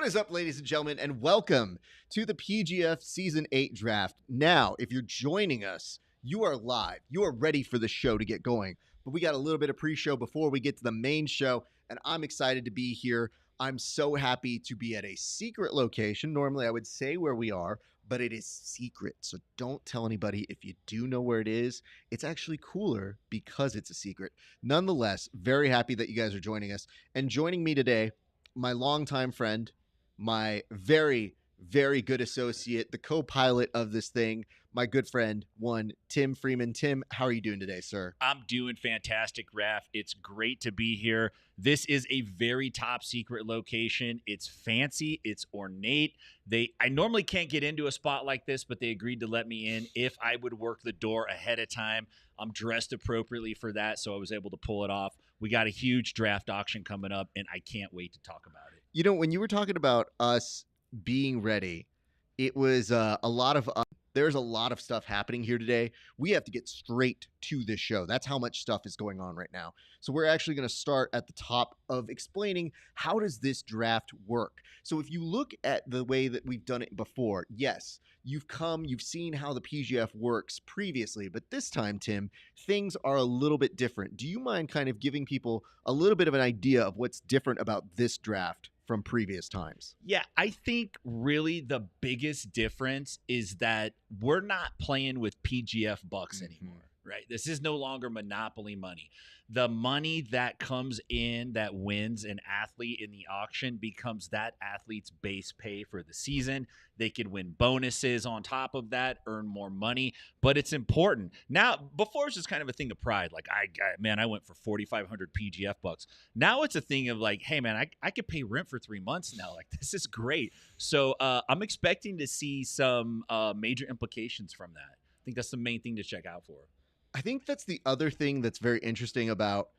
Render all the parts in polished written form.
is up, ladies and gentlemen, and welcome to the PGF Season 8 draft. Now, if you're joining us, you are live. You are ready for the show to get going. But we got a little bit of pre-show before we get to the main show, and I'm excited to be here. I'm so happy to be at a secret location. Normally, I would say where we are, but it is secret. So don't tell anybody. If you do know where it is, it's actually cooler because it's a secret. Nonetheless, very happy that you guys are joining us. And joining me today, my longtime friend, my very, very good associate, the co-pilot of this thing, my good friend, Tim Freeman. Tim, how are you doing today, sir? I'm doing fantastic, Raph. It's great to be here. This is a very top secret location. It's fancy. It's ornate. I normally can't get into a spot like this, but they agreed to let me in if I would work the door ahead of time. I'm dressed appropriately for that, so I was able to pull it off. We got a huge draft auction coming up, and I can't wait to talk about it. You know, when you were talking about us being ready, it was there's a lot of stuff happening here today. We have to get straight to this show. That's how much stuff is going on right now. So we're actually going to start at the top of explaining how does this draft work. So if you look at the way that we've done it before, yes, you've seen how the PGF works previously, but this time, Tim, things are a little bit different. Do you mind kind of giving people a little bit of an idea of what's different about this draft from previous times? Yeah, I think really the biggest difference is that we're not playing with PGF bucks anymore, right? This is no longer monopoly money. The money that comes in that wins an athlete in the auction becomes that athlete's base pay for the season. They can win bonuses on top of that, earn more money, but it's important. Now, before it's just kind of a thing of pride. Like, I went for 4,500 PGF bucks. Now it's a thing of like, hey, man, I could pay rent for 3 months now. Like, this is great. So I'm expecting to see some major implications from that. I think that's the main thing to check out for. I think that's the other thing that's very interesting about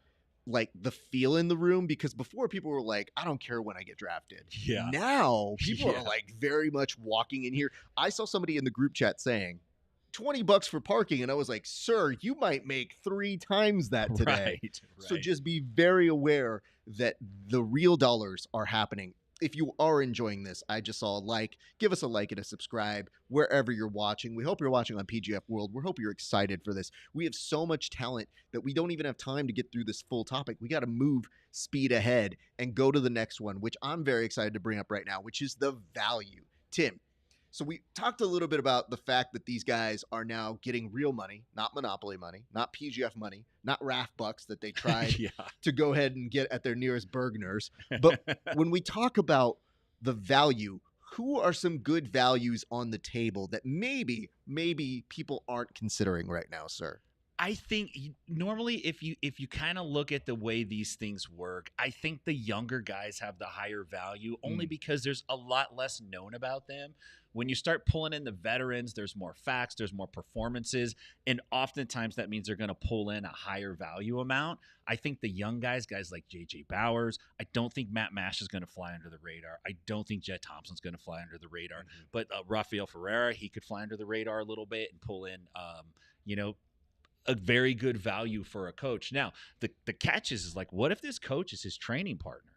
like the feel in the room, because before people were like, I don't care when I get drafted. Yeah. Now people are like very much walking in here. I saw somebody in the group chat saying $20 for parking. And I was like, sir, you might make 3 times that today. Right. So just be very aware that the real dollars are happening. If you are enjoying this, I just saw a like. Give us a like and a subscribe wherever you're watching. We hope you're watching on PGF World. We hope you're excited for this. We have so much talent that we don't even have time to get through this full topic. We got to move speed ahead and go to the next one, which I'm very excited to bring up right now, which is the value. Tim, so we talked a little bit about the fact that these guys are now getting real money, not monopoly money, not PGF money, not RAF bucks that they tried to go ahead and get at their nearest Bergners. But when we talk about the value, who are some good values on the table that maybe people aren't considering right now, sir? I think normally if you kind of look at the way these things work, I think the younger guys have the higher value only because there's a lot less known about them. When you start pulling in the veterans, there's more facts, there's more performances, and oftentimes that means they're going to pull in a higher value amount. I think the young guys like J.J. Bowers, I don't think Matt Mash is going to fly under the radar. I don't think Jet Thompson's going to fly under the radar. But Rafael Ferreira, he could fly under the radar a little bit and pull in, a very good value for a coach. Now, the catch is like, what if this coach is his training partner?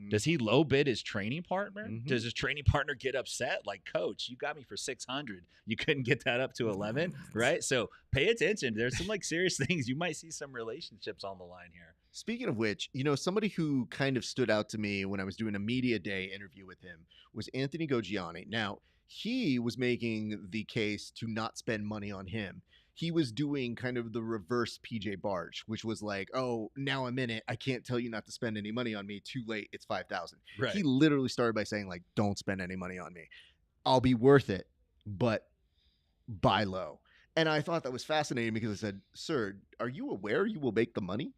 Does he low bid his training partner? Does his training partner get upset? Like, coach, you got me for 600. You couldn't get that up to 11, right? So pay attention. There's some like serious things. You might see some relationships on the line here. Speaking of which, somebody who kind of stood out to me when I was doing a media day interview with him was Anthony Goggiani. Now, he was making the case to not spend money on him. He was doing kind of the reverse PJ Barge, which was like, oh, now I'm in it. I can't tell you not to spend any money on me. Too late. It's 5,000. Right. He literally started by saying like, don't spend any money on me. I'll be worth it, but buy low. And I thought that was fascinating because I said, sir, are you aware you will make the money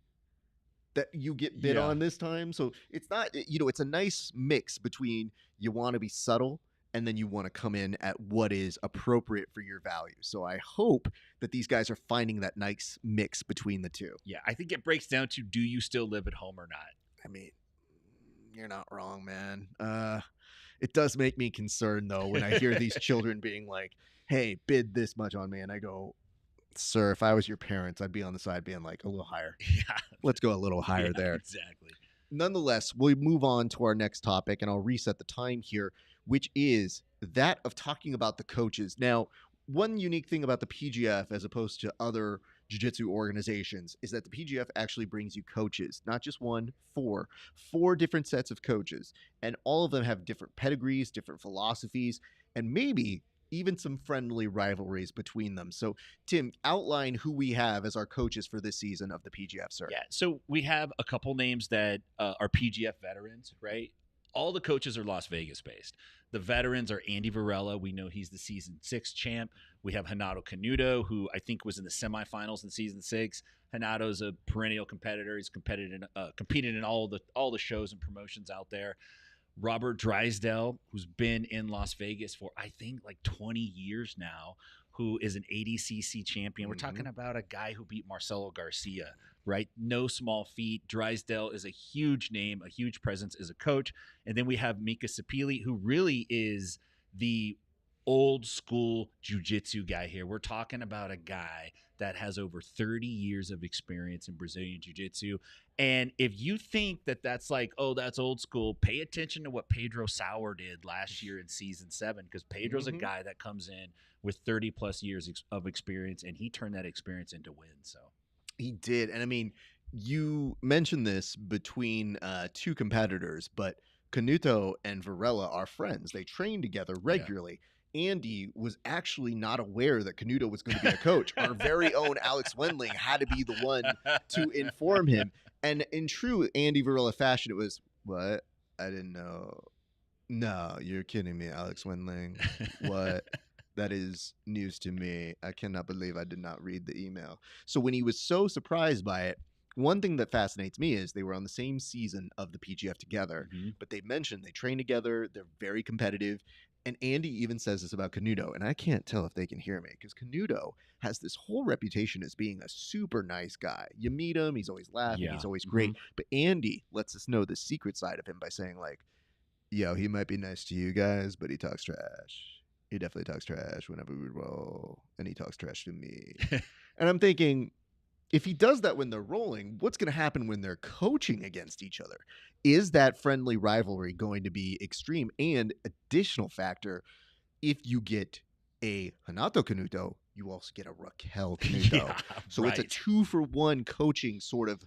that you get bid on this time? So it's not, it's a nice mix between you want to be subtle and then you want to come in at what is appropriate for your value. So I hope that these guys are finding that nice mix between the two. Yeah, I think it breaks down to, do you still live at home or not? I mean, you're not wrong, man. It does make me concerned, though, when I hear these children being like, hey, bid this much on me. And I go, sir, if I was your parents, I'd be on the side being like, a little higher. Yeah. Let's go a little higher there. Exactly. Nonetheless, we'll move on to our next topic, and I'll reset the time here, which is that of talking about the coaches. Now, one unique thing about the PGF as opposed to other jiu-jitsu organizations is that the PGF actually brings you coaches, not just one, four different sets of coaches, and all of them have different pedigrees, different philosophies, and maybe even some friendly rivalries between them. So, Tim, outline who we have as our coaches for this season of the PGF, sir. Yeah, so we have a couple names that are PGF veterans, right? All the coaches are Las Vegas based. The veterans are Andy Varela. We know he's the season 6 champ. We have Hanato Canuto, who I think was in the semifinals in season 6. Hanato's a perennial competitor. He's competed in all the shows and promotions out there. Robert Drysdale, who's been in Las Vegas for I think like 20 years now, who is an ADCC champion. We're talking about a guy who beat Marcelo Garcia, right? No small feat. Drysdale is a huge name, a huge presence as a coach. And then we have Mika Sapili, who really is the old school jiu-jitsu guy here. We're talking about a guy that has over 30 years of experience in Brazilian jiu-jitsu. And if you think that that's like, oh, that's old school, pay attention to what Pedro Sauer did last year in season 7, because Pedro's a guy that comes in with 30 plus years of experience, and he turned that experience into wins. So he did. And I mean, you mentioned this between two competitors, but Canuto and Varela are friends. They train together regularly. Yeah. Andy was actually not aware that Canuto was going to be a coach. Our very own Alex Wendling had to be the one to inform him. And in true Andy Varela fashion, it was, what? I didn't know. No, you're kidding me, Alex Wendling. What? That is news to me. I cannot believe I did not read the email. So when he was so surprised by it, one thing that fascinates me is they were on the same season of the PGF together, but they mentioned they train together. They're very competitive. And Andy even says this about Canuto, and I can't tell if they can hear me because Canuto has this whole reputation as being a super nice guy. You meet him, he's always laughing, he's always great. But Andy lets us know the secret side of him by saying, like, yo, he might be nice to you guys, but he talks trash. He definitely talks trash whenever we roll, and he talks trash to me. And I'm thinking, if he does that when they're rolling, what's going to happen when they're coaching against each other? Is that friendly rivalry going to be extreme? And additional factor, if you get a Hanato Canuto, you also get a Raquel Canuto. Yeah, so it's a 2-for-1 coaching sort of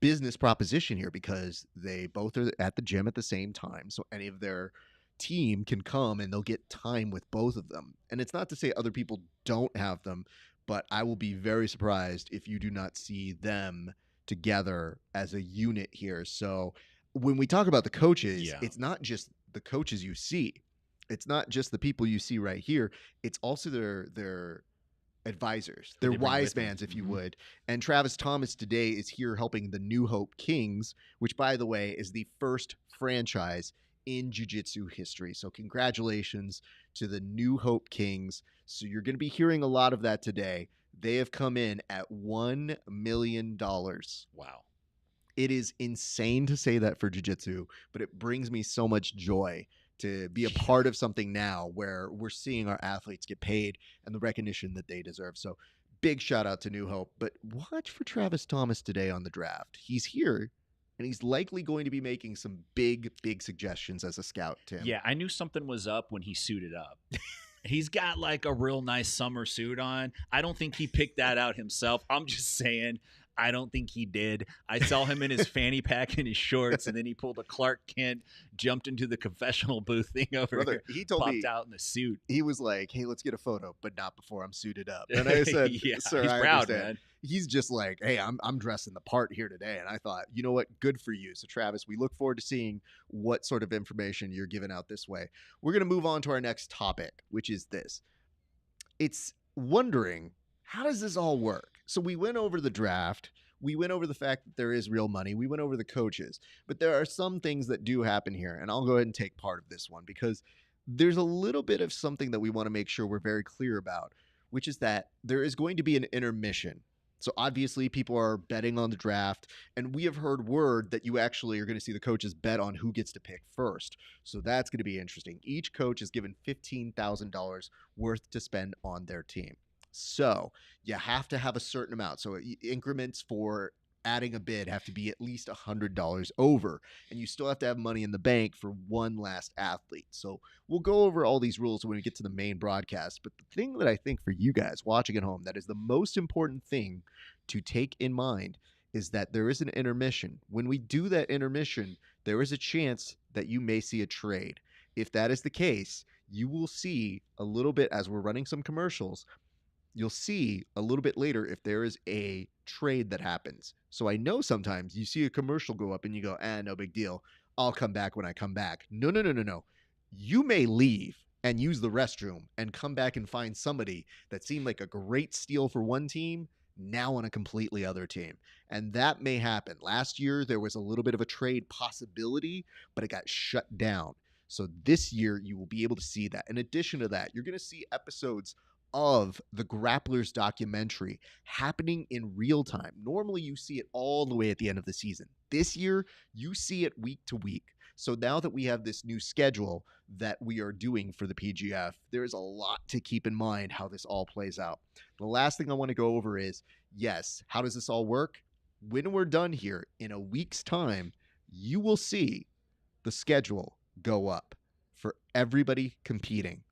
business proposition here because they both are at the gym at the same time. So any of their team can come and they'll get time with both of them. And it's not to say other people don't have them, but I will be very surprised if you do not see them together as a unit here. So when we talk about the coaches, it's not just the coaches you see. It's not just the people you see right here. It's also their advisors, their wise mans, if you would. And Travis Thomas today is here helping the New Hope Kings, which, by the way, is the first franchise in jiu-jitsu history. So congratulations to the New Hope Kings. So you're going to be hearing a lot of that today. They have come in at $1 million. Wow. It is insane to say that for jiu-jitsu, but it brings me so much joy to be a part of something now where we're seeing our athletes get paid and the recognition that they deserve. So big shout out to New Hope, but watch for Travis Thomas today on the draft. He's here. And he's likely going to be making some big suggestions as a scout, Tim. Yeah, I knew something was up when he suited up. He's got like a real nice summer suit on. I don't think he picked that out himself. I'm just saying, I don't think he did. I saw him in his fanny pack and his shorts, and then he pulled a Clark Kent, jumped into the confessional booth thing over here. He told popped me out in the suit. He was like, "Hey, let's get a photo, but not before I'm suited up." And I said, yeah, "Sir, he's I proud, understand." Man. He's just like, "Hey, I'm dressing the part here today." And I thought, you know what? Good for you. So Travis, we look forward to seeing what sort of information you're giving out this way. We're going to move on to our next topic, which is this. It's wondering, how does this all work? So we went over the draft. We went over the fact that there is real money. We went over the coaches. But there are some things that do happen here. And I'll go ahead and take part of this one because there's a little bit of something that we want to make sure we're very clear about, which is that there is going to be an intermission. So obviously people are betting on the draft, and we have heard word that you actually are going to see the coaches bet on who gets to pick first. So that's going to be interesting. Each coach is given $15,000 worth to spend on their team. So you have to have a certain amount. So increments for adding a bid have to be at least $100 over, and you still have to have money in the bank for one last athlete. So we'll go over all these rules when we get to the main broadcast. But the thing that I think for you guys watching at home, that is the most important thing to take in mind is that there is an intermission. When we do that intermission, there is a chance that you may see a trade. If that is the case, you will see a little bit as we're running some commercials. You'll see a little bit later if there is a trade that happens. So I know sometimes you see a commercial go up and you go, no big deal. I'll come back when I come back. No, no, no, no, no. You may leave and use the restroom and come back and find somebody that seemed like a great steal for one team, now on a completely other team. And that may happen. Last year, there was a little bit of a trade possibility, but it got shut down. So this year, you will be able to see that. In addition to that, you're going to see episodes of the Grapplers documentary happening in real time. Normally, you see it all the way at the end of the season. This year, you see it week to week. So now that we have this new schedule that we are doing for the PGF, there is a lot to keep in mind how this all plays out. The last thing I want to go over is, yes, how does this all work? When we're done here in a week's time, you will see the schedule go up for everybody competing.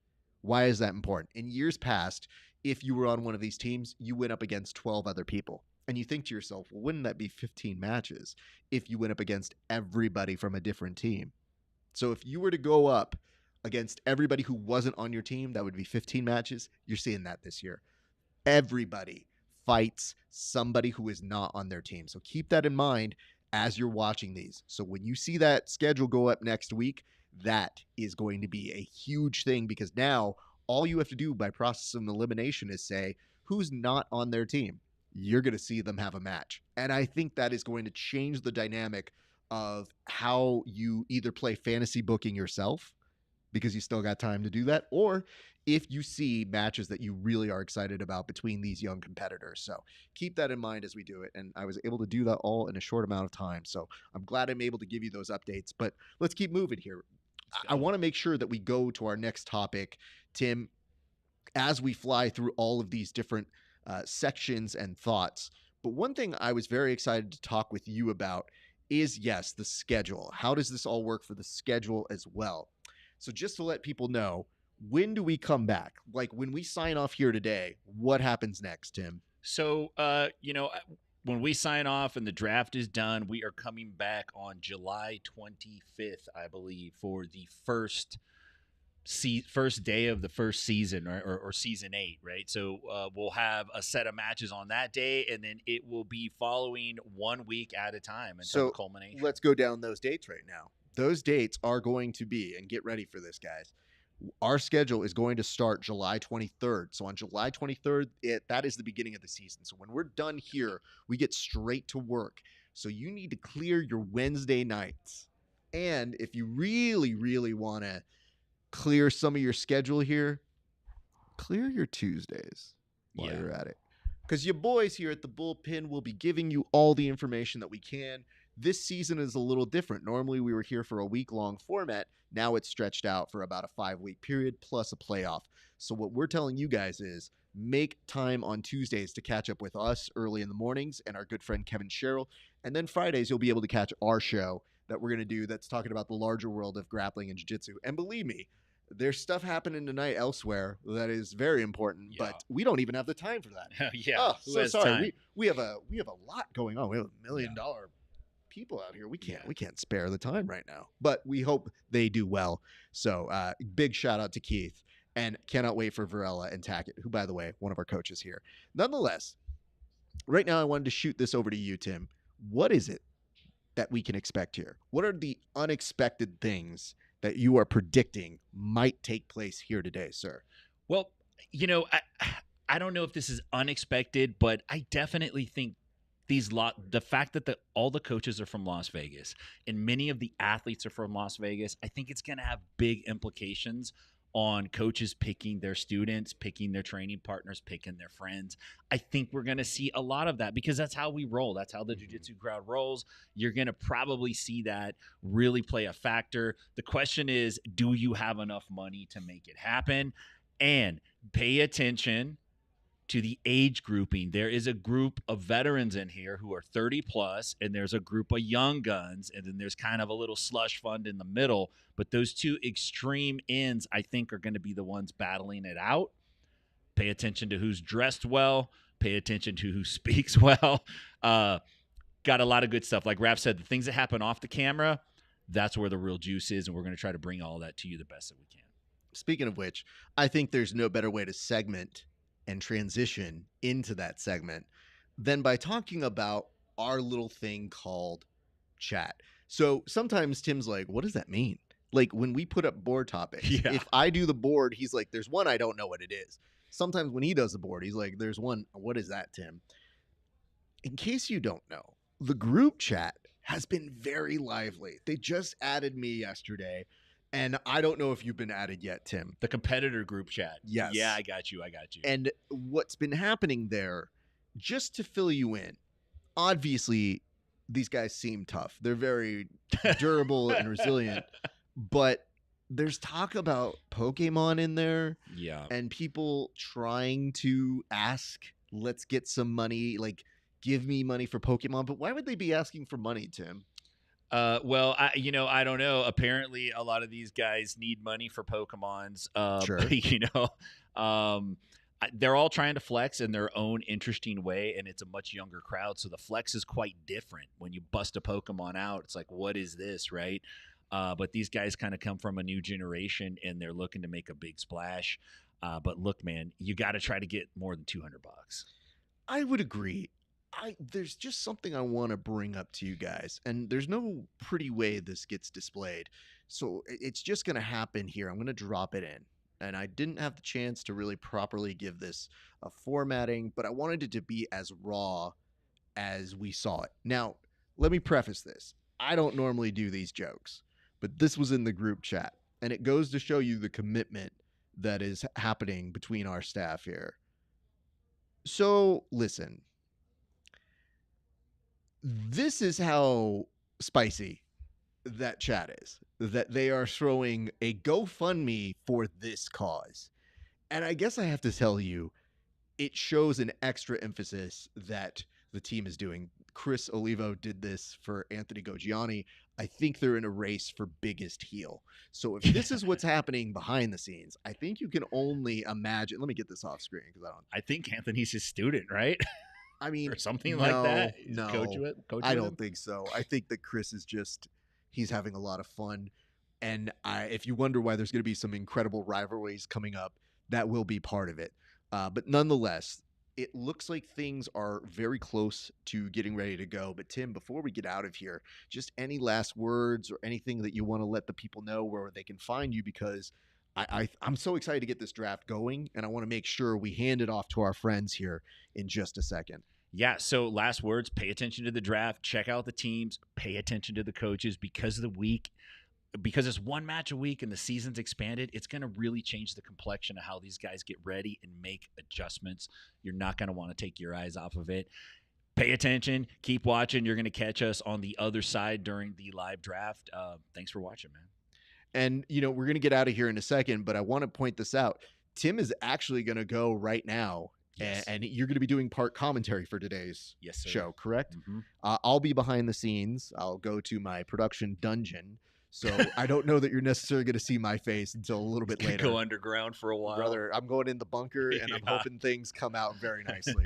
Why is that important? In years past, if you were on one of these teams, you went up against 12 other people. And you think to yourself, well, wouldn't that be 15 matches if you went up against everybody from a different team? So if you were to go up against everybody who wasn't on your team, that would be 15 matches. You're seeing that this year. Everybody fights somebody who is not on their team. So keep that in mind as you're watching these. So when you see that schedule go up next week, that is going to be a huge thing, because now all you have to do by process of elimination is say who's not on their team. You're going to see them have a match. And I think that is going to change the dynamic of how you either play fantasy booking yourself, because you still got time to do that, or if you see matches that you really are excited about between these young competitors. So keep that in mind as we do it. And I was able to do that all in a short amount of time. So I'm glad I'm able to give you those updates. But let's keep moving here. I want to make sure that we go to our next topic, Tim, as we fly through all of these different sections and thoughts. But one thing I was very excited to talk with you about is, yes, the schedule. How does this all work for the schedule as well? So just to let people know, when do we come back? Like when we sign off here today, what happens next, Tim? So, when we sign off and the draft is done, we are coming back on July 25th, I believe, for the first day of the first season, or season 8, right? So we'll have a set of matches on that day, and then it will be following 1 week at a time until the culmination. Let's go down those dates right now. Those dates are going to be, and get ready for this, guys. Our schedule is going to start July 23rd. So on July 23rd, that is the beginning of the season. So when we're done here, we get straight to work. So you need to clear your Wednesday nights. And if you really, really want to clear some of your schedule here, clear your Tuesdays while you're at it. Because your boys here at the Bullpen will be giving you all the information that we can. This season is a little different. Normally we were here for a week-long format. Now it's stretched out for about a 5-week period plus a playoff. So what we're telling you guys is make time on Tuesdays to catch up with us early in the mornings and our good friend Kevin Sherrill. And then Fridays, you'll be able to catch our show that we're going to do that's talking about the larger world of grappling and jiu-jitsu. And believe me, there's stuff happening tonight elsewhere that is very important, but we don't even have the time for that. So sorry. We have a lot going on. We have $1 million people out here. We can't spare the time right now, but we hope they do well. So big shout out to Keith, and cannot wait for Varela and Tackett, who, by the way, one of our coaches here. Nonetheless, right now I wanted to shoot this over to you, Tim. What is it that we can expect here? What are the unexpected things that you are predicting might take place here today, sir? Well, I don't know if this is unexpected, but I definitely think the fact that all the coaches are from Las Vegas and many of the athletes are from Las Vegas, I think it's going to have big implications on coaches picking their students, picking their training partners, picking their friends. I think we're going to see a lot of that because that's how we roll. That's how the jiu-jitsu crowd rolls. You're going to probably see that really play a factor. The question is, do you have enough money to make it happen? And pay attention to the age grouping. There is a group of veterans in here who are 30 plus, and there's a group of young guns, and then there's kind of a little slush fund in the middle. But those two extreme ends, I think, are going to be the ones battling it out. Pay attention to who's dressed well. Pay attention to who speaks well. Got a lot of good stuff. Like Raph said, the things that happen off the camera, that's where the real juice is, and we're going to try to bring all that to you the best that we can. Speaking of which, I think there's no better way to segment and transition into that segment than by talking about our little thing called chat. So sometimes Tim's like, what does that mean? Like when we put up board topics, if I do the board, he's like, there's one, I don't know what it is. Sometimes when he does the board, he's like, there's one, what is that, Tim? In case you don't know, the group chat has been very lively. They just added me yesterday. And I don't know if you've been added yet, Tim. The competitor group chat. Yes. Yeah, I got you. And what's been happening there, just to fill you in, obviously, these guys seem tough. They're very durable and resilient. But there's talk about Pokemon in there. Yeah. And people trying to ask, let's get some money, like, give me money for Pokemon. But why would they be asking for money, Tim? Well, I don't know. Apparently, a lot of these guys need money for Pokemons. Sure. They're all trying to flex in their own interesting way, and it's a much younger crowd, so the flex is quite different. When you bust a Pokemon out, it's like, what is this, right? But these guys kind of come from a new generation, and they're looking to make a big splash. But look, man, you got to try to get more than $200. I would agree. There's just something I want to bring up to you guys, and there's no pretty way this gets displayed, so it's just going to happen here. I'm going to drop it in, and I didn't have the chance to really properly give this a formatting, but I wanted it to be as raw as we saw it. Now, let me preface this. I don't normally do these jokes, but this was in the group chat, and it goes to show you the commitment that is happening between our staff here. So, listen. This is how spicy that chat is, that they are throwing a GoFundMe for this cause. And I guess I have to tell you, it shows an extra emphasis that the team is doing. Chris Olivo did this for Anthony Goggiani. I think they're in a race for biggest heel. So if this is what's happening behind the scenes, I think you can only imagine. Let me get this off screen because I think Anthony's his student, right? I mean, or something like that. No, coach I don't think so. I think that Chris is he's having a lot of fun. And if you wonder why there's going to be some incredible rivalries coming up, that will be part of it. But nonetheless, it looks like things are very close to getting ready to go. But Tim, before we get out of here, just any last words or anything that you want to let the people know where they can find you, because I'm so excited to get this draft going, and I want to make sure we hand it off to our friends here in just a second. Yeah, so last words, pay attention to the draft, check out the teams, pay attention to the coaches because it's one match a week and the season's expanded, it's going to really change the complexion of how these guys get ready and make adjustments. You're not going to want to take your eyes off of it. Pay attention, keep watching. You're going to catch us on the other side during the live draft. Thanks for watching, man. And, we're going to get out of here in a second, but I want to point this out. Tim is actually going to go right now. Yes. And you're going to be doing part commentary for today's show, correct? Mm-hmm. I'll be behind the scenes. I'll go to my production dungeon. So I don't know that you're necessarily going to see my face until a little bit later. Go underground for a while. Brother, I'm going in the bunker, and I'm hoping things come out very nicely.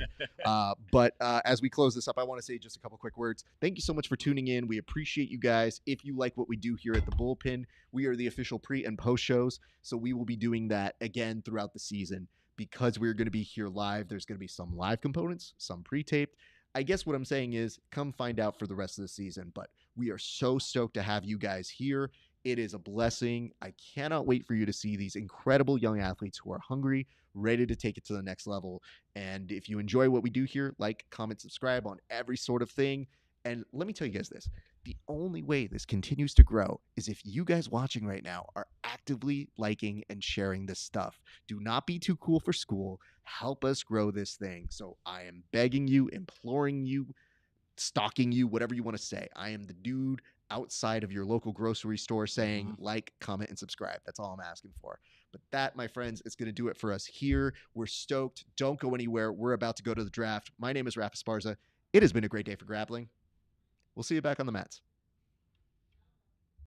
But as we close this up, I want to say just a couple quick words. Thank you so much for tuning in. We appreciate you guys. If you like what we do here at the Bullpen, we are the official pre- and post shows. So we will be doing that again throughout the season. Because we're going to be here live, there's going to be some live components, some pre-taped. I guess what I'm saying is come find out for the rest of the season. But we are so stoked to have you guys here. It is a blessing. I cannot wait for you to see these incredible young athletes who are hungry, ready to take it to the next level. And if you enjoy what we do here, like, comment, subscribe on every sort of thing. And let me tell you guys this. The only way this continues to grow is if you guys watching right now are actively liking and sharing this stuff. Do not be too cool for school. Help us grow this thing. So I am begging you, imploring you, stalking you, whatever you want to say. I am the dude outside of your local grocery store saying like, comment, and subscribe. That's all I'm asking for. But that, my friends, is going to do it for us here. We're stoked. Don't go anywhere. We're about to go to the draft. My name is Esparza. It has been a great day for grappling. We'll see you back on the mats.